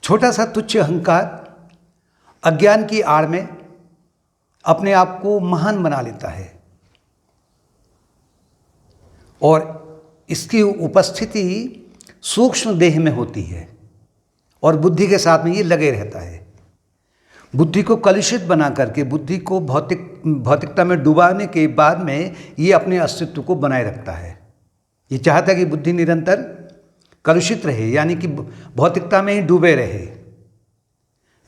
छोटा सा तुच्छ अहंकार अज्ञान की आड़ में अपने आप को महान बना लेता है और इसकी उपस्थिति सूक्ष्म देह में होती है और बुद्धि के साथ में ये लगे रहता है। बुद्धि को कलुषित बना करके, बुद्धि को भौतिकता में डुबाने के बाद में ये अपने अस्तित्व को बनाए रखता है। ये चाहता है कि बुद्धि निरंतर कलुषित रहे, यानी कि भौतिकता में ही डूबे रहे,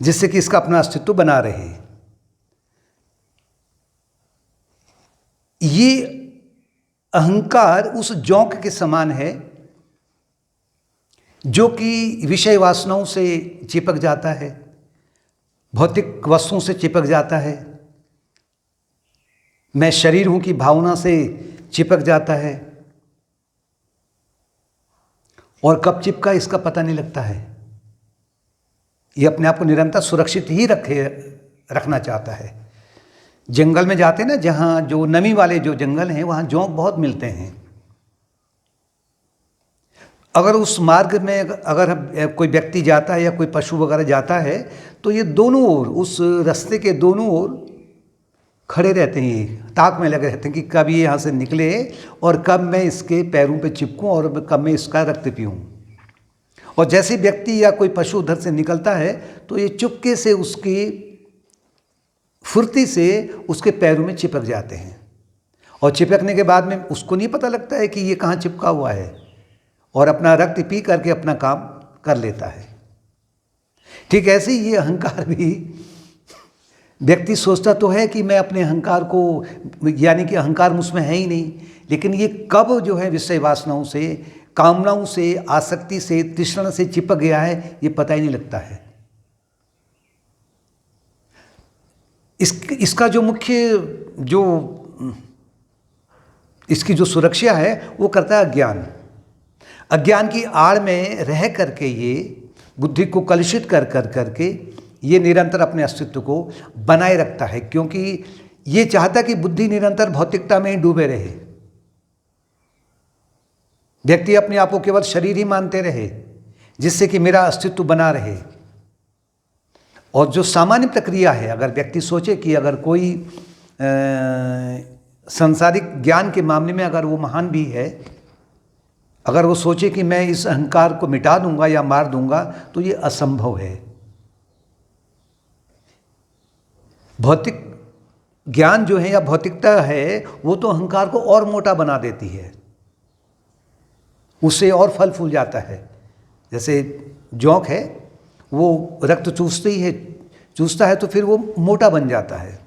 जिससे कि इसका अपना अस्तित्व बना रहे। ये अहंकार उस जोंक के समान है जो कि विषय वासनाओं से चिपक जाता है, भौतिक वस्तुओं से चिपक जाता है, मैं शरीर हूं की भावना से चिपक जाता है और कब चिपका इसका पता नहीं लगता है। ये अपने आप को निरंतर सुरक्षित ही रखना चाहता है। जंगल में जाते ना, जहाँ जो नमी वाले जो जंगल हैं वहाँ जोंक बहुत मिलते हैं। अगर उस मार्ग में अगर कोई व्यक्ति जाता है या कोई पशु वगैरह जाता है तो ये दोनों ओर, उस रास्ते के दोनों ओर खड़े रहते हैं, ताक में लगे रहते हैं कि कब ये यहाँ से निकले और कब मैं इसके पैरों पे चिपकूं और कब मैं इसका रक्त पीऊं। और जैसे व्यक्ति या कोई पशु उधर से निकलता है तो ये चुपके से उसकी फुर्ती से उसके पैरों में चिपक जाते हैं और चिपकने के बाद में उसको नहीं पता लगता है कि ये कहाँ चिपका हुआ है और अपना रक्त पी करके अपना काम कर लेता है। ठीक ऐसे ही ये अहंकार भी, व्यक्ति सोचता तो है कि मैं अपने अहंकार को, यानी कि अहंकार मुझमें है ही नहीं, लेकिन ये कब जो है विषय वासनाओं से, कामनाओं से, आसक्ति से, तृष्णा से चिपक गया है ये पता ही नहीं लगता है। इसका जो मुख्य जो इसकी जो सुरक्षा है वो करता है अज्ञान। अज्ञान की आड़ में रह करके ये बुद्धि को कलुषित कर करके ये निरंतर अपने अस्तित्व को बनाए रखता है, क्योंकि ये चाहता कि बुद्धि निरंतर भौतिकता में ही डूबे रहे। व्यक्ति अपने आप को केवल शरीर ही मानते रहे जिससे कि मेरा अस्तित्व बना रहे। और जो सामान्य प्रक्रिया है, अगर व्यक्ति सोचे कि अगर कोई सांसारिक ज्ञान के मामले में अगर वो महान भी है, अगर वो सोचे कि मैं इस अहंकार को मिटा दूंगा या मार दूंगा, तो ये असंभव है। भौतिक ज्ञान जो है या भौतिकता है वो तो अहंकार को और मोटा बना देती है, उससे और फल फूल जाता है। जैसे जोंक है वो रक्त चूसता है तो फिर वो मोटा बन जाता है।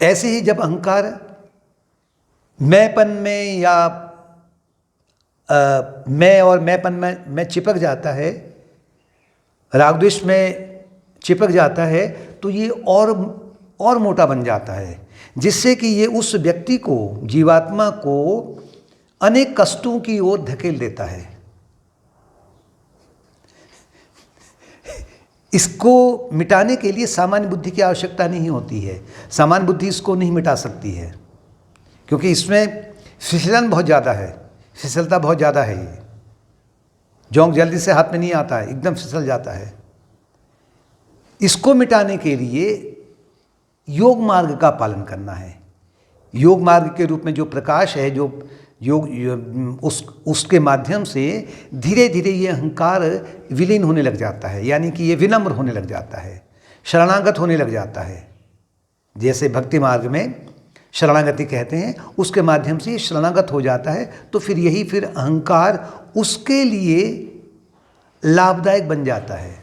ऐसे ही जब अहंकार मैंपन में या मैं और मैंपन में चिपक जाता है, राग द्वेष में चिपक जाता है, तो ये और मोटा बन जाता है, जिससे कि ये उस व्यक्ति को, जीवात्मा को अनेक कष्टों की ओर धकेल देता है। इसको मिटाने के लिए सामान्य बुद्धि की आवश्यकता नहीं होती है। सामान्य बुद्धि इसको नहीं मिटा सकती है, क्योंकि इसमें फिसलन बहुत ज़्यादा है, फिसलता बहुत ज़्यादा है। ये जोंक जल्दी से हाथ में नहीं आता है, एकदम फिसल जाता है। इसको मिटाने के लिए योग मार्ग का पालन करना है। योग मार्ग के रूप में जो प्रकाश है, जो योग उसके माध्यम से धीरे धीरे ये अहंकार विलीन होने लग जाता है, यानी कि ये विनम्र होने लग जाता है, शरणागत होने लग जाता है। जैसे भक्ति मार्ग में शरणागति कहते हैं, उसके माध्यम से ये शरणागत हो जाता है, तो फिर यही फिर अहंकार उसके लिए लाभदायक बन जाता है।